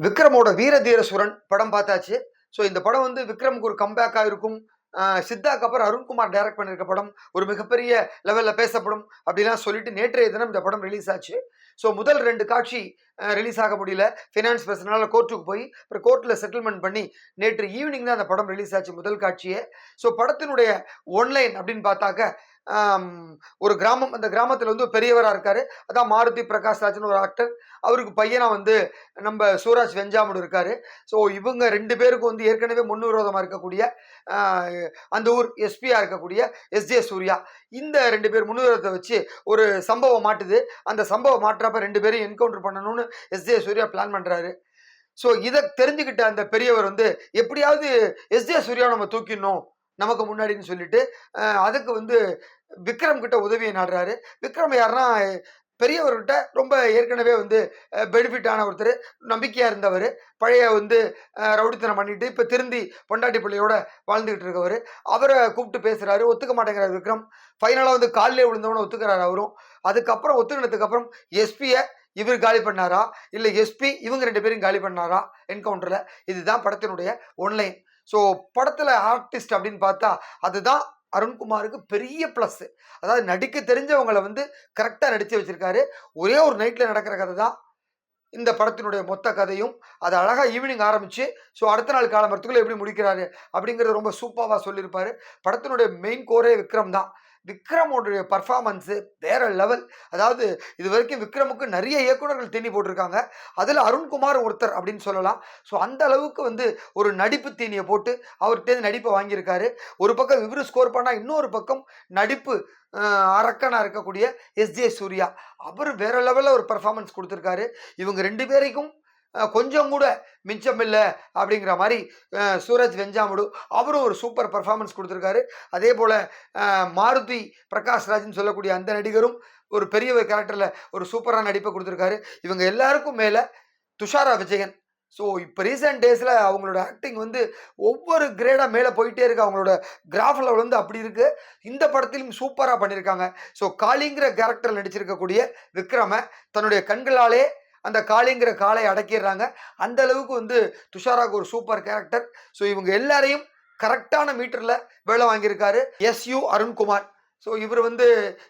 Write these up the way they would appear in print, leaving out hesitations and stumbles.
விக்ரமோட வீர தீர சுரன் படம் பார்த்தாச்சு. ஸோ இந்த படம் வந்து விக்ரமுக்கு ஒரு கம்பேக்கா இருக்கும். சித்தாக்கு அப்புறம் அருண்குமார் டைரக்ட் பண்ணியிருக்க படம் ஒரு மிகப்பெரிய லெவல்ல பேசப்படும் அப்படிலாம் சொல்லிட்டு நேற்றைய தினம் இந்த படம் ரிலீஸ் ஆச்சு. ஸோ முதல் 2 காட்சி ரிலீஸ் ஆக முடியல. ஃபினான்ஸ் பிரச்சனைனால கோர்ட்டுக்கு போய் அப்புறம் கோர்ட்டில் செட்டில்மெண்ட் பண்ணி நேற்று ஈவினிங் தான் அந்த படம் ரிலீஸ் ஆச்சு முதல் காட்சியே. ஸோ படத்தினுடைய ஒன்லைன் அப்படின்னு பார்த்தாக்க ஒரு கிராமம், அந்த கிராமத்தில் வந்து பெரியவராக இருக்காரு. அதான் மாருதி பிரகாஷ் ராஜ்னு ஒரு ஆக்டர். அவருக்கு பையனா வந்து நம்ம சூராஜ் வெஞ்சாமடு இருக்காரு. ஸோ இவங்க 2 பேருக்கும் வந்து ஏற்கனவே முன்விரோதமாக இருக்கக்கூடிய அந்த ஊர் எஸ்பியா இருக்கக்கூடிய எஸ்ஜே சூர்யா, இந்த 2 பேர் முன்விரோதத்தை வச்சு ஒரு சம்பவம் மாட்டுது. அந்த சம்பவம் மாட்டுறப்ப 2 பேரையும் என்கவுண்டர் பண்ணணும்னு எஸ்ஜே சூர்யா பிளான் பண்றாரு. ஸோ இதை தெரிஞ்சுக்கிட்ட அந்த பெரியவர் வந்து எப்படியாவது எஸ்ஜே சூர்யா நம்ம தூக்கிடணும் நமக்கு முன்னாடின்னு சொல்லிட்டு அதுக்கு வந்து விக்ரம் கிட்ட உதவியை நாடுறாரு. விக்ரம் யாருன்னா பெரியவர்கிட்ட ரொம்ப ஏற்கனவே வந்து பெனிஃபிட் ஆன ஒருத்தர், நம்பிக்கையா இருந்தவர், பழைய வந்து ரவுடித்தனம் பண்ணிட்டு இப்போ திருந்தி பொண்டாட்டி பிள்ளையோட வாழ்ந்துகிட்டு இருக்கவர். அவரை கூப்பிட்டு பேசுறாரு. ஒத்துக்க மாட்டேங்கிறார் விக்ரம். ஃபைனலாக வந்து காலிலே விழுந்தவன ஒத்துக்கிறாரு அவரும். அதுக்கப்புறம் ஒத்துக்கினதுக்கு அப்புறம் எஸ்பியை இவர் காலி பண்ணாரா இல்லை எஸ்பி இவங்க 2 பேரும் காலி பண்ணாரா என்கவுண்டர்ல, இதுதான் படத்தினுடைய ஒன்லைன். ஸோ படத்துல ஆர்டிஸ்ட் அப்படின்னு பார்த்தா அதுதான் அருண்குமாருக்கு பெரிய பிளஸ். அதாவது நடிக்க தெரிஞ்சவங்களை வந்து கரெக்டாக நடிச்சு வச்சிருக்காரு. ஒரே ஒரு நைட்ல நடக்கிற கதை தான் இந்த படத்தினுடைய மொத்த கதையும். அது அழகா ஈவினிங் ஆரம்பிச்சு ஸோ அடுத்த நாள் காலம்பரத்துக்குள்ள எப்படி முடிக்கிறாரு அப்படிங்கிறது ரொம்ப சூப்பராக சொல்லியிருப்பாரு. படத்தினுடைய மெயின் கோரே விக்ரம் தான். விக்ரமோடைய பர்ஃபார்மன்ஸு வேற லெவல். அதாவது இது வரைக்கும் விக்ரமுக்கு நிறைய இயக்குநர்கள் தீனி போட்டிருக்காங்க. அதில் அருண்குமார் ஒருத்தர் அப்படின்னு சொல்லலாம். ஸோ அந்த அளவுக்கு வந்து ஒரு நடிப்பு தீனியை போட்டு அவர்கிட்ட நடிப்பை வாங்கியிருக்காரு. ஒரு பக்கம் இவரு ஸ்கோர் பண்ணால் இன்னொரு பக்கம் நடிப்பு அரக்கனா இருக்கக்கூடிய எஸ்ஜே சூர்யா அவர் வேற லெவலில் ஒரு பர்ஃபார்மன்ஸ் கொடுத்துருக்காரு. இவங்க 2 பேரைக்கும் கொஞ்சம் கூட மிச்சம் இல்லை அப்படிங்கிற மாதிரி சூரஜ் வெஞ்சாமடு அவரும் ஒரு சூப்பர் பர்ஃபார்மன்ஸ் கொடுத்துருக்காரு. அதே போல் மாருதி பிரகாஷ் ராஜ்னு சொல்லக்கூடிய அந்த நடிகரும் ஒரு பெரிய கேரக்டரில் ஒரு சூப்பரான நடிப்பை கொடுத்துருக்காரு. இவங்க எல்லாருக்கும் மேலே துஷாரா விஜயன். ஸோ இப்போ ரீசெண்ட் டேஸில் அவங்களோட ஆக்டிங் வந்து ஒவ்வொரு கிரேடாக மேலே போயிட்டே இருக்கு. அவங்களோட கிராஃபில் வந்து அப்படி இருக்குது. இந்த படத்திலும் சூப்பராக பண்ணியிருக்காங்க. ஸோ காளிங்கிற கேரக்டரில் நடிச்சிருக்கக்கூடிய விக்ரமை தன்னுடைய கண்களாலே அந்த காளிங்கிற காலை அடக்கிடுறாங்க. அந்த அளவுக்கு வந்து துஷாராக்கு ஒரு சூப்பர் கேரக்டர். ஸோ இவங்க எல்லாரையும் கரெக்டான மீட்டரில் வேலை வாங்கியிருக்காரு எஸ்யு அருண்குமார். ஸோ இவர் வந்து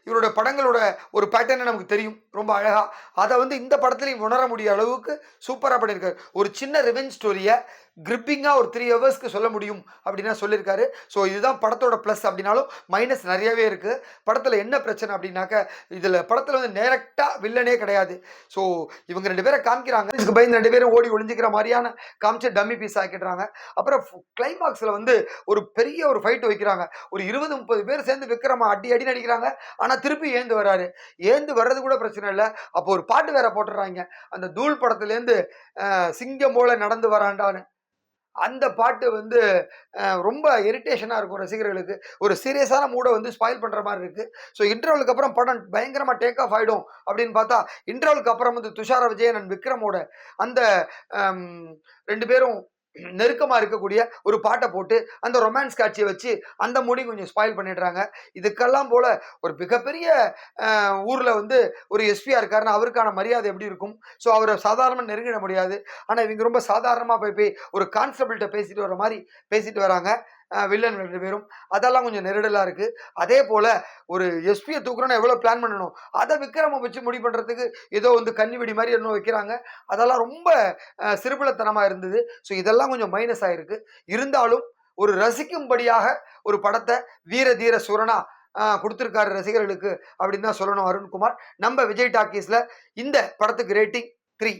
இவரோட படங்களோட ஒரு பேட்டர்னை நமக்கு தெரியும் ரொம்ப அழகாக. அதை வந்து இந்த படத்துலையும் உணர முடிய அளவுக்கு சூப்பராக பண்ணியிருக்காரு. ஒரு சின்ன ரிவெஞ்ச் ஸ்டோரியை கிரிப்பிங்காக ஒரு 3 ஹவர்ஸ்க்கு சொல்ல முடியும் அப்படின்னா சொல்லியிருக்காரு. ஸோ இதுதான் படத்தோட ப்ளஸ். அப்படின்னாலும் மைனஸ் நிறையவே இருக்குது. படத்தில் என்ன பிரச்சனை அப்படின்னாக்க இதில் படத்தில் வந்து டைரக்டாக வில்லனே கிடையாது. ஸோ இவங்க 2 பேரை காமிக்கிறாங்க. இதுக்கு பயந்து 2 பேரும் ஓடி ஒளிஞ்சிக்கிற மாதிரியான காமிச்சு டம்மி பீஸ் ஆக்கிடுறாங்க. அப்புறம் கிளைமாக்ஸில் வந்து ஒரு பெரிய ஒரு ஃபைட் வைக்கிறாங்க. ஒரு 20-30 பேர் சேர்ந்து விக்ரம அடி அடி நடிக்கிறாங்க. ஆனால் திருப்பி ஏந்து வராரு. ஏந்து வர்றது கூட பிரச்சனை இல்லை. அப்போ ஒரு பாட்டு வேற போட்டுடுறாங்க. அந்த தூள் படத்துலேருந்து சிங்கம் போல நடந்து வராண்டான்னு அந்த பாட்டு வந்து ரொம்ப இரிட்டேஷனாக இருக்கும் ரசிகர்களுக்கு. ஒரு சீரியஸான மூடை வந்து ஸ்பாயில் பண்ணுற மாதிரி இருக்குது. ஸோ இன்டர்வலுக்கு அப்புறம் படம் பயங்கரமாக டேக் ஆஃப் ஆகிடும் அப்படின்னு பார்த்தா இன்டர்வலுக்கு அப்புறம் வந்து துஷார விஜயன் அண்ட் விக்ரமோட அந்த 2 பேரும் நெருக்கமாக இருக்கக்கூடிய ஒரு பாட்டை போட்டு அந்த ரொமான்ஸ் காட்சியை வச்சு அந்த மூடி கொஞ்சம் ஸ்பாயில் பண்ணிடுறாங்க. இதுக்கெல்லாம் போல ஒரு மிகப்பெரிய ஊரில் வந்து ஒரு எஸ்பியா இருக்காருன்னா அவருக்கான மரியாதை எப்படி இருக்கும்? ஸோ அவரை சாதாரணமாக நெருங்கிட முடியாது. ஆனால் இவங்க ரொம்ப சாதாரணமாக போய் ஒரு கான்ஸ்டபிள்கிட்ட பேசிட்டு வர மாதிரி பேசிட்டு வராங்க வில்லன் 2 பேரும். அதெல்லாம் கொஞ்சம் நெருடலாக இருக்குது. அதே போல் ஒரு எஸ்பியை தூக்குறோன்னா எவ்வளோ பிளான் பண்ணணும், அதை விக்ரமை வச்சு முடிவு பண்ணுறதுக்கு ஏதோ வந்து கன்னிவெடி மாதிரி இன்னும் வைக்கிறாங்க. அதெல்லாம் ரொம்ப சிறுபிளத்தனமாக இருந்தது. ஸோ இதெல்லாம் கொஞ்சம் மைனஸ் ஆகிருக்கு. இருந்தாலும் ஒரு ரசிக்கும்படியாக ஒரு படத்தை வீர தீர சுரனா கொடுத்துருக்காரு ரசிகர்களுக்கு அப்படின்னு தான் சொல்லணும் அருண்குமார். நம்ம விஜய் டாக்கீஸில் இந்த படத்துக்கு ரேட்டிங் 3.